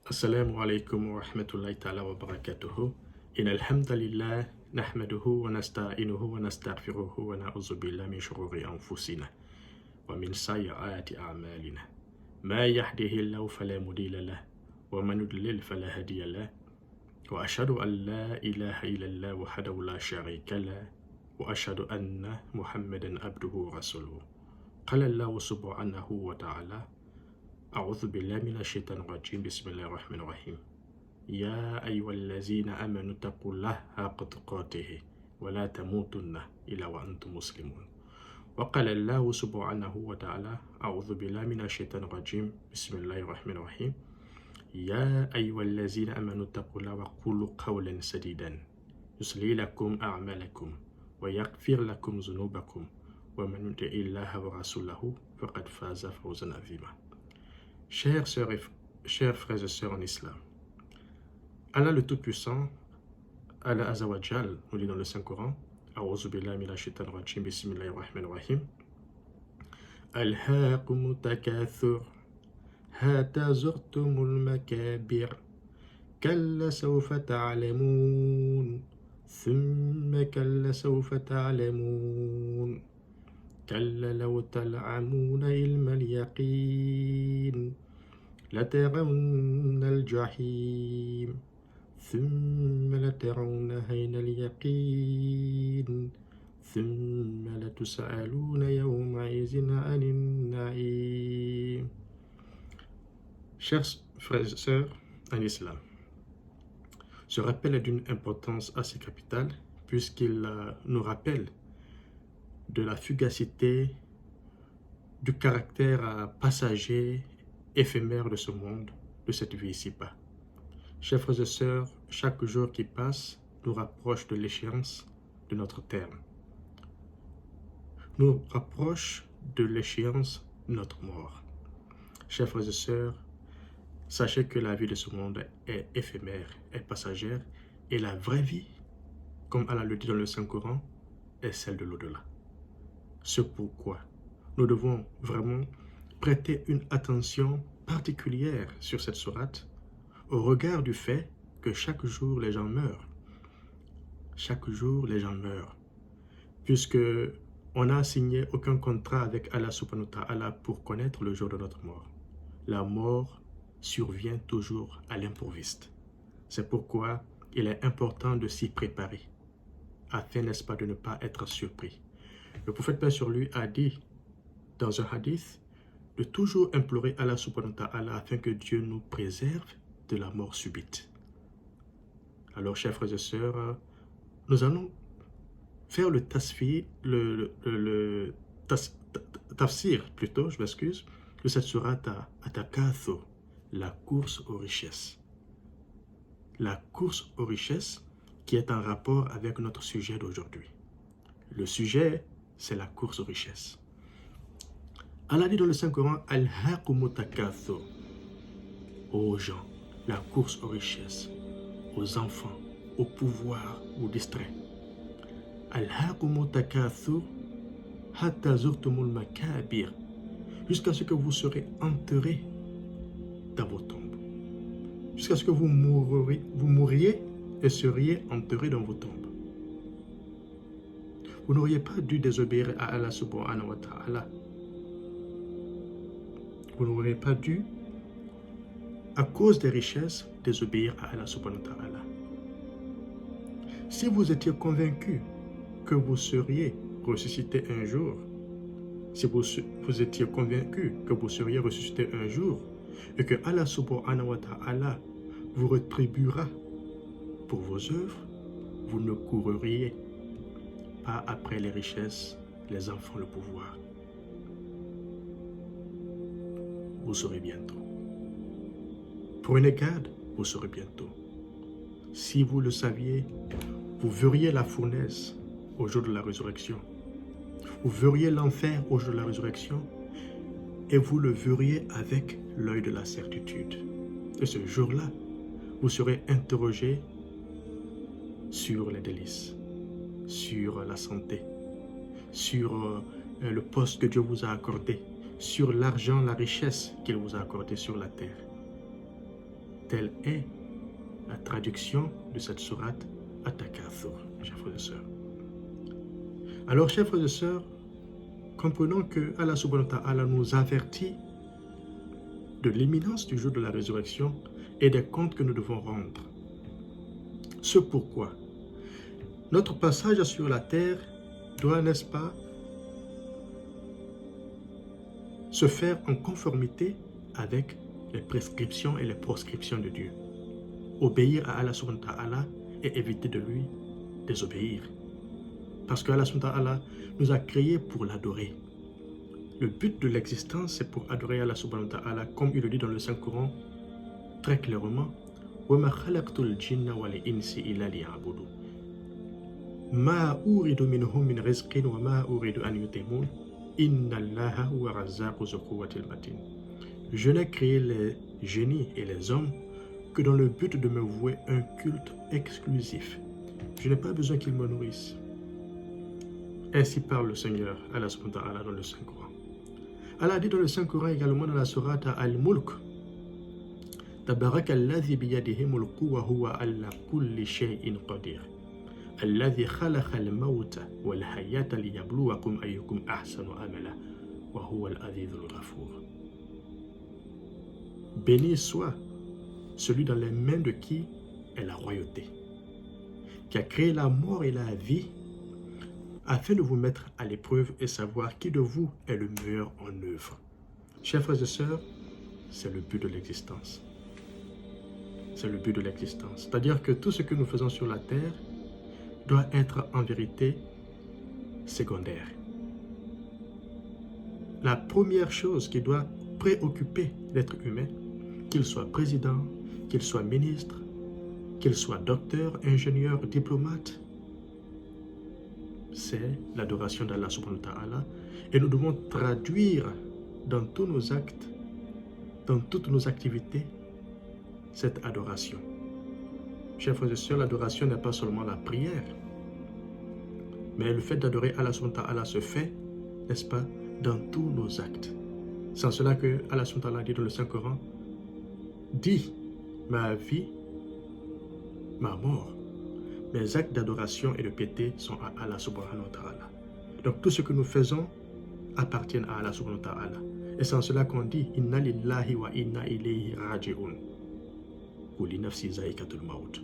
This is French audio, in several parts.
السلام عليكم ورحمة الله تعالى وبركاته. إن الحمد لله نحمده ونستعينه ونستغفره ونعوذ بالله من شرور أنفسنا ومن سيئات أعمالنا. ما يهده الله فلا مضل له ومن يضلل فلا هادي له. وأشهد أن لا إله إلا الله وحده لا شريك له وأشهد أن محمدا عبده ورسوله. قال الله سبحانه وتعالى: أعوذ بالله من الشيطان الرجيم. بسم الله الرحمن الرحيم. يا أيها الذين آمنوا اتقوا الله حق تقاته ولا تموتن إلا وأنتم مسلمون. وقال الله سبحانه وتعالى: أعوذ بالله من الشيطان الرجيم. بسم الله الرحمن الرحيم. يا أيها الذين آمنوا اتقوا الله وقولوا قولا سديدا يصلح لكم أعمالكم ويغفر لكم ذنوبكم ومن يطع الله ورسوله فقد فاز فوزا عظيما. Chers frères et sœurs en islam, Allah le Tout-Puissant, Allah Azawajal, nous dit dans le Saint-Coran: A'udhu billahi minash shaitanir rajim, bismillahir rahmanir rahim. Alhaakumut takathur, hatta zurtumul makabir, kalla sawfa ta'lamun, thumma kalla sawfa ta'lamun. كلا لو تعلمون علم اليقين لترون الجحيم ثم لترونها عين اليقين ثم لتسألون يومئذ عن النعيم. Chers frères et sœurs en islam, ce rappel est d'une importance assez capitale puisqu'il nous rappelle de la fugacité, du caractère passager, éphémère de ce monde, de cette vie ici-bas. Chers frères et sœurs, chaque jour qui passe nous rapproche de l'échéance de notre terme, nous rapproche de l'échéance de notre mort. Chers frères et sœurs, sachez que la vie de ce monde est éphémère, est passagère, et la vraie vie, comme Allah le dit dans le Saint-Coran, est celle de l'au-delà. C'est pourquoi nous devons vraiment prêter une attention particulière sur cette sourate au regard du fait que chaque jour les gens meurent. Chaque jour les gens meurent. Puisque on n'a signé aucun contrat avec Allah subhanahu wa ta'ala pour connaître le jour de notre mort. La mort survient toujours à l'improviste. C'est pourquoi il est important de s'y préparer, afin, n'est-ce pas, de ne pas être surpris. Le prophète paix sur lui a dit dans un hadith de toujours implorer Allah subhanahu wa ta'ala afin que Dieu nous préserve de la mort subite. Alors, chers frères et sœurs, nous allons faire le tafsir plutôt, je m'excuse, de cette sourate At-Takathur, la course aux richesses. La course aux richesses qui est en rapport avec notre sujet d'aujourd'hui. Le sujet, c'est la course aux richesses. Allah dit dans le Saint-Coran: Alhaakumut takathur, aux gens, la course aux richesses, aux enfants, au pouvoir, aux distraits. Alhaakumut takathur, hatta zurtumul makabir, jusqu'à ce que vous serez enterrés dans vos tombes. Jusqu'à ce que vous mourriez et seriez enterrés dans vos tombes. Vous n'auriez pas dû désobéir à Allah subhanahu wa ta'ala. Vous n'auriez pas dû, à cause des richesses, désobéir à Allah subhanahu wa ta'ala. Si vous étiez convaincu que vous seriez ressuscité un jour, si vous étiez convaincu que vous seriez ressuscité un jour, et que Allah subhanahu wa ta'ala vous rétribuera pour vos œuvres, vous ne courriez pas après les richesses, les enfants, le pouvoir. Vous saurez bientôt. Prenez garde, vous saurez bientôt. Si vous le saviez, vous verriez la fournaise au jour de la résurrection. Vous verriez l'enfer au jour de la résurrection et vous le verriez avec l'œil de la certitude. Et ce jour-là, vous serez interrogé sur les délices, sur la santé, sur le poste que Dieu vous a accordé, sur l'argent, la richesse qu'il vous a accordé sur la terre. Telle est la traduction de cette sourate At-Takathur, chers frères et sœurs. Alors, chers frères et sœurs, comprenons que Allah subhanahu wa ta'ala nous avertit de l'imminence du jour de la résurrection et des comptes que nous devons rendre. Ce pourquoi notre passage sur la terre doit, n'est-ce pas, se faire en conformité avec les prescriptions et les proscriptions de Dieu. Obéir à Allah subhanahu wa ta'ala et éviter de lui désobéir. Parce que Allah subhanahu wa ta'ala nous a créés pour l'adorer. Le but de l'existence, c'est pour adorer Allah subhanahu wa ta'ala, comme il le dit dans le Saint-Coran, très clairement, وَمَا خَلَقْتُ الْجِنَّ وَالْإِنسِ إِلَّا لِيَعْبُدُونِ مَا أُرِيدُ مِنْهُم مِّن رِزْقٍ وَمَا أُرِيدُ أَن يُطْعِمُونِ إِنَّ اللَّهَ هُوَ الرَّزَّاقُ ذُو الْقُوَّةِ الْمَتِينُ. Je n'ai créé les génies et les hommes que dans le but de me vouer un culte exclusif. Je n'ai pas besoin qu'ils me nourrissent. Ainsi parle le Seigneur, Allah subhanahu wa ta'ala, dans le Saint-Coran. Allah dit dans le Saint-Coran également dans la sourate Al-Mulk, Tabaraka alladhi biyadihi mulku wa huwa ala kulli shay'in qadir. Alladhi khalaqa al-mawta wal hayata liyabluwakum ayyukum ahsanu amala wa huwa al-azizul ghafur. Béni soit celui dans les mains de qui est la royauté, qui a créé la mort et la vie afin de vous mettre à l'épreuve et savoir qui de vous est le meilleur en œuvre. Chers frères et sœurs, c'est le but de l'existence. C'est le but de l'existence. C'est-à-dire que tout ce que nous faisons sur la terre doit être en vérité secondaire. La première chose qui doit préoccuper l'être humain, qu'il soit président, qu'il soit ministre, qu'il soit docteur, ingénieur, diplomate, c'est l'adoration d'Allah subhanahu wa ta'ala. Et nous devons traduire dans tous nos actes, dans toutes nos activités, cette adoration. Chers frères et sœurs, l'adoration n'est pas seulement la prière, mais le fait d'adorer Allah subhanahu wa ta'ala se fait, n'est-ce pas, dans tous nos actes. C'est en cela que Allah subhanahu wa ta'ala dit dans le Saint-Coran, dis ma vie, ma mort. Mes actes d'adoration et de piété sont à Allah subhanahu wa ta'ala. Donc tout ce que nous faisons appartient à Allah subhanahu wa ta'ala. Et c'est en cela qu'on dit Inna lillahi wa inna ilayhi raji'un. Kuli nafsi zaikatul maut.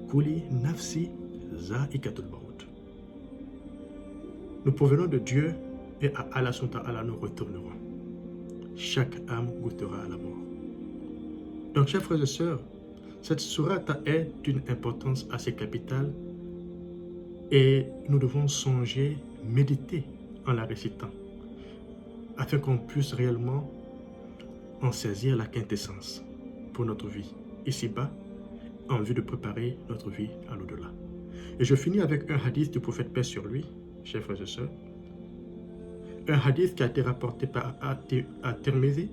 Kuli nafsi zaikatul maut. Nous provenons de Dieu et à Allah subhanahu wa ta'ala nous retournerons. Chaque âme goûtera à la mort. Donc chers frères et sœurs, cette sourate est d'une importance assez capitale et nous devons songer, méditer en la récitant afin qu'on puisse réellement en saisir la quintessence pour notre vie ici-bas en vue de préparer notre vie à l'au-delà. Et je finis avec un hadith du prophète paix sur lui, chers frères et sœurs. Un hadith qui a été rapporté par At-Tirmidhi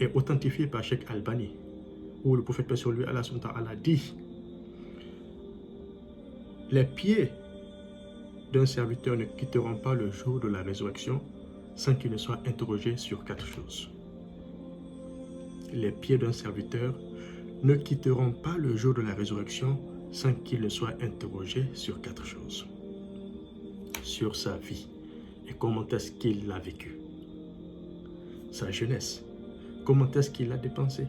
et authentifié par Cheikh Albani, où le prophète paix sur lui, Allah subhanahu wa ta'ala, dit: les pieds d'un serviteur ne quitteront pas le jour de la résurrection sans qu'il ne soit interrogé sur 4 choses. Les pieds d'un serviteur ne quitteront pas le jour de la résurrection sans qu'il ne soit interrogé sur 4 choses. Sur sa vie et comment est-ce qu'il l'a vécu. Sa jeunesse, comment est-ce qu'il l'a dépensé.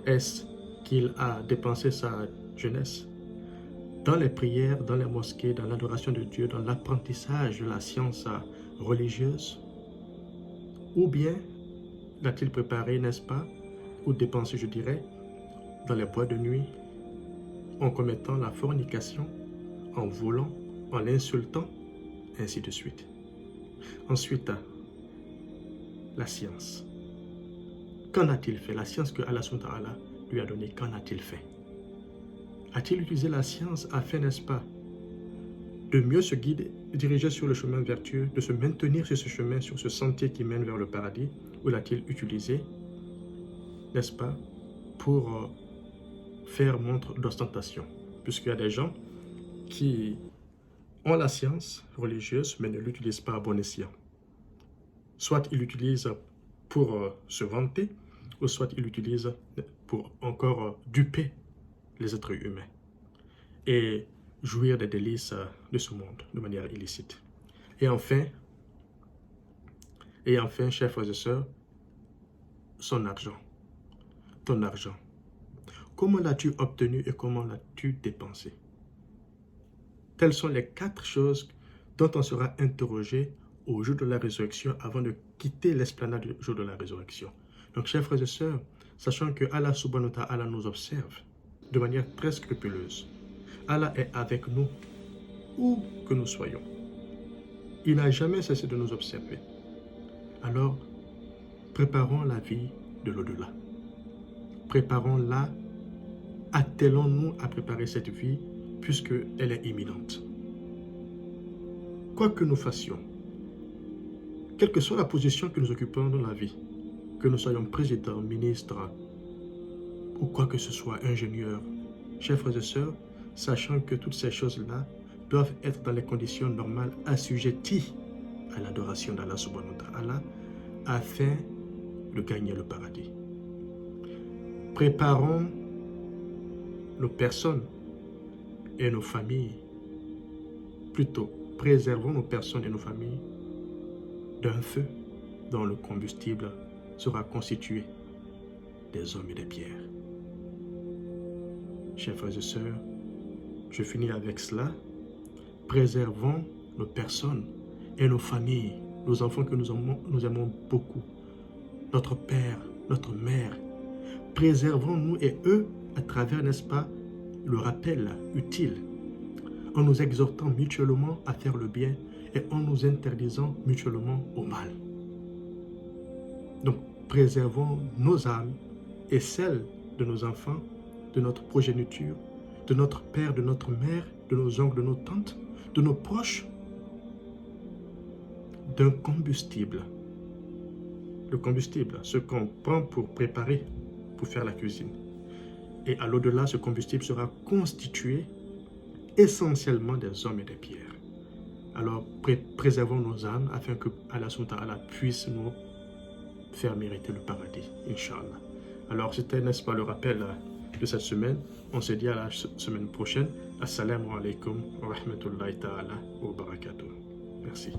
Est-ce qu'il a dépensé sa jeunesse dans les prières, dans les mosquées, dans l'adoration de Dieu, dans l'apprentissage de la science religieuse? Ou bien l'a-t-il préparé, n'est-ce pas, ou dépensé, je dirais, dans les boîtes de nuit, en commettant la fornication, en volant, en l'insultant, ainsi de suite. Ensuite, la science. Qu'en a-t-il fait? La science que Allah subhanahu wa ta'ala lui a donnée, qu'en a-t-il fait? A-t-il utilisé la science afin, n'est-ce pas, de mieux se guider, diriger sur le chemin vertueux, de se maintenir sur ce chemin, sur ce sentier qui mène vers le paradis? Ou l'a-t-il utilisé, n'est-ce pas, pour faire montre d'ostentation? Puisqu'il y a des gens qui ont la science religieuse mais ne l'utilisent pas à bon escient. Soit ils l'utilisent pour se vanter, ou soit il l'utilise pour encore duper les êtres humains et jouir des délices de ce monde de manière illicite. Et enfin, chers frères et sœurs, son argent, ton argent. Comment l'as-tu obtenu et comment l'as-tu dépensé? Telles sont les 4 choses dont on sera interrogé au jour de la résurrection avant de quitter l'esplanade du jour de la résurrection. Donc, chers frères et sœurs, sachant que Allah subhanahu wa ta'ala nous observe de manière très scrupuleuse, Allah est avec nous où que nous soyons. Il n'a jamais cessé de nous observer. Alors, préparons la vie de l'au-delà. Préparons-la, attelons-nous à préparer cette vie puisqu'elle est imminente. Quoi que nous fassions, quelle que soit la position que nous occupons dans la vie, que nous soyons président, ministre ou quoi que ce soit, ingénieur, chers frères et sœurs, sachant que toutes ces choses-là doivent être dans les conditions normales assujetties à l'adoration d'Allah subhanahu wa ta'ala afin de gagner le paradis. Préparons nos personnes et nos familles, plutôt préservons nos personnes et nos familles d'un feu dont le combustible sera constitué des hommes et des pierres. Chers frères et sœurs, je finis avec cela. Préservons nos personnes et nos familles, nos enfants que nous aimons beaucoup, notre père, notre mère. Préservons-nous et eux à travers, n'est-ce pas, le rappel utile, en nous exhortant mutuellement à faire le bien et en nous interdisant mutuellement au mal. Donc, préservons nos âmes et celles de nos enfants, de notre progéniture, de notre père, de notre mère, de nos oncles, de nos tantes, de nos proches, d'un combustible. Le combustible, ce qu'on prend pour préparer, pour faire la cuisine. Et à l'au-delà, ce combustible sera constitué essentiellement des hommes et des pierres. Alors, préservons nos âmes afin que Allah subhanahu wa ta'ala puisse nous faire mériter le paradis, Inch'Allah. Alors, c'était, n'est-ce pas, le rappel de cette semaine. On se dit à la semaine prochaine. Assalamu alaikum wa rahmatullahi ta'ala wa barakatuh. Merci.